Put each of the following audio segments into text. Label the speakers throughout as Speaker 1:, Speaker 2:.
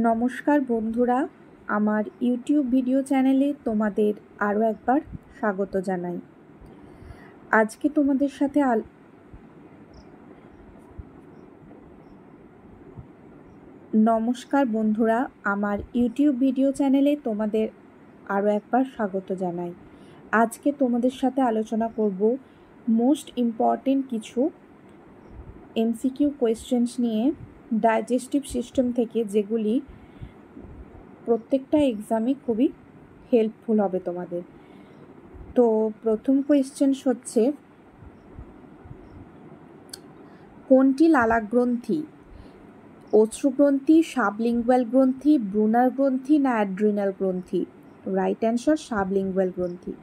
Speaker 1: নমস্কার বন্ধুরা, আমার ইউটিউব ভিডিও চ্যানেলে তোমাদের আরও একবার স্বাগত জানাই। আজকে তোমাদের সাথে নমস্কার বন্ধুরা, আমার ইউটিউব ভিডিও চ্যানেলে তোমাদের আরও একবার স্বাগত জানাই। আজকে তোমাদের সাথে আলোচনা করব মোস্ট ইম্পর্টেন্ট কিছু এমসিকিউ কোয়েশ্চেন্স নিয়ে ডাইজেস্টিভ সিস্টেম থেকে, যেগুলি প্রত্যেকটা এক্সামে খুবই হেল্পফুল হবে তোমাদের। তো প্রথম কোয়েশ্চেন্স হচ্ছে, কোনটি লালাগ্রন্থি? অশ্রুগ্রন্থি, সাবলিঙ্গুয়াল গ্রন্থি, ব্রুনার গ্রন্থি না অ্যাড্রিনাল গ্রন্থি? রাইট অ্যান্সার সাবলিঙ্গুয়াল গ্রন্থি।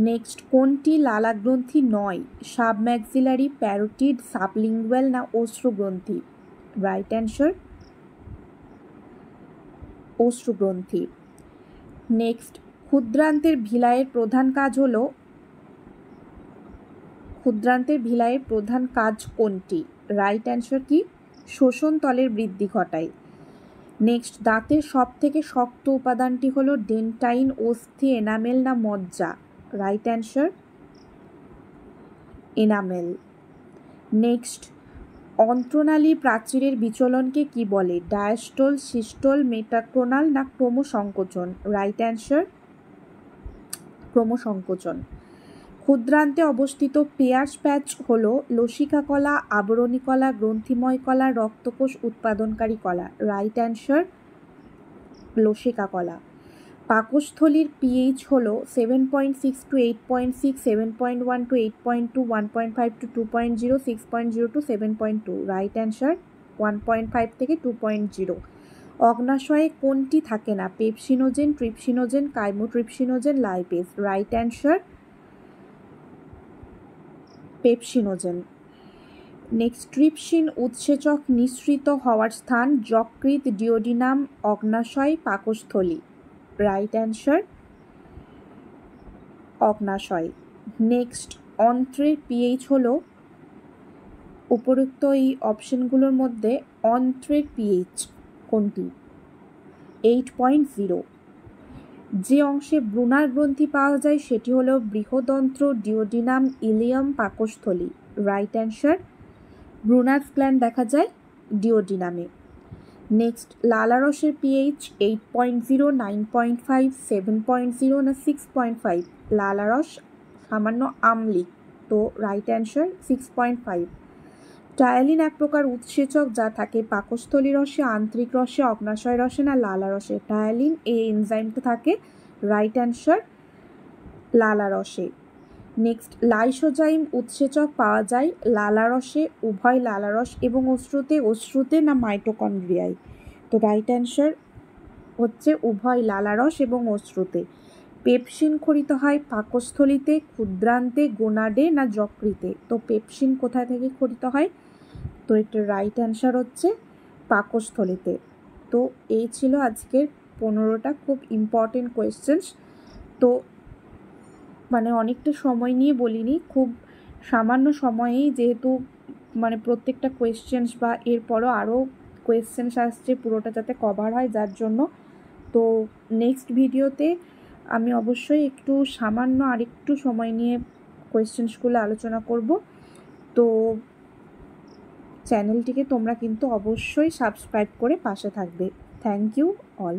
Speaker 1: নেক্সট, কোনটি লালাগ্রন্থি নয়? সাবম্যাক্সিলারি, প্যারোটিড, সাবলিঙ্গুয়াল না অশ্রুগ্রন্থি? রাইট অ্যান্সার অশ্রুগ্রন্থি। নেক্সট, ক্ষুদ্রান্তের ভিলায়ের প্রধান কাজ হলো ক্ষুদ্রান্তের ভিলায়ের প্রধান কাজ কোনটি? রাইট অ্যান্সার কি? শোষণ তলের বৃদ্ধি ঘটায়। নেক্সট, দাঁতের সব থেকে শক্ত উপাদানটি হলো ডেন্টাইন, অস্থি, এনামেল না মজ্জা? Right answer enamel. নেক্সট, অন্ত্রনালী প্রাচীরের বিচলনকে কি বলে? ডায়াস্টল, সিস্টল, মেটাক্রোনাল না ক্রমসংকোচন? Right answer ক্রমসংকোচন। ক্ষুদ্রান্তে অবস্থিত পেয়ার্স প্যাচ হল লসিকা কলা, আবরণী কলা, গ্রন্থিময় কলা, রক্তকোষ উৎপাদনকারী কলা? রাইট অ্যান্সার লসিকা কলা। পাকস্থলীর পিএইচ হল 7.6 to 8.6, 7.1 to 8.2, 1.5 to 2.0, 6.0 to 7.2? Right answer 1.5 থেকে 2.0। অগ্নাশয়ে কোনটি থাকে না? Pepsinogen, trypsinogen, chymotrypsinogen, lipase? Right answer pepsinogen. Next, trypsin উৎসেচক নিঃসৃত হওয়ার স্থান যকৃৎ, ডিওডিনাম, অগ্নাশয়, পাকস্থলী? রাইট অ্যান্সার অগ্নাশয়। নেক্সট, অন্ত্রের পিএইচ হলো, উপরোক্ত এই অপশনগুলোর মধ্যে অন্ত্রের পিএইচ কোনটি? 8.0। যে অংশে ব্রুনার গ্রন্থি পাওয়া যায় সেটি হলো বৃহদন্ত্র, ডিওডিনাম, ইলিয়াম, পাকস্থলী? রাইট অ্যান্সার ব্রুনার গ্ল্যান্ড দেখা যায় ডিওডিনামে। নেক্সট, লালারসের পিএইচ 8.0, 9.5, 7.0 না 6.5? লালারস সামান্য আম্লিক, তো রাইট অ্যান্সার 6.5। টায়ালিন এক প্রকার উৎসেচক যা থাকে পাকস্থলী রসে, আন্ত্রিক রসে, অগ্নাশয় রসে না লালারসে? টায়ালিন এই এনজাইমটা থাকে রাইট অ্যান্সার লালারসে। নেক্সট, লাইসোজাইম উৎসেচক পাওয়া যায় লালারসে, উভয় লালারস এবং অশ্রুতে না মাইটোকন্ড্রিয়ায়? তো রাইট অ্যান্সার হচ্ছে উভয় লালারস এবং অশ্রুতে। পেপসিন ক্ষরিত হয় পাকস্থলীতে, ক্ষুদ্রান্তে, গোনাডে না যকৃতে? তো পেপসিন কোথায় থেকে ক্ষরিত হয়? তো এটার রাইট অ্যান্সার হচ্ছে পাকস্থলীতে। তো এই ছিল আজকের 15টা খুব ইম্পর্টেন্ট কোয়েশ্চেন্স। তো অনেকটা সময় নিয়ে বলিনি, খুব সামান্য সময়েই, যেহেতু প্রত্যেকটা কোয়েশ্চেন্স বা এরপরও আরও কোয়েশ্চেন্স আসছে, পুরোটা যাতে কভার হয়, যার জন্য। তো নেক্সট ভিডিওতে আমি অবশ্যই একটু সামান্য আরেকটু সময় নিয়ে কোয়েশ্চেন্সগুলো আলোচনা করব। তো চ্যানেলটিকে তোমরা কিন্তু অবশ্যই সাবস্ক্রাইব করে পাশে থাকবে। Thank you all.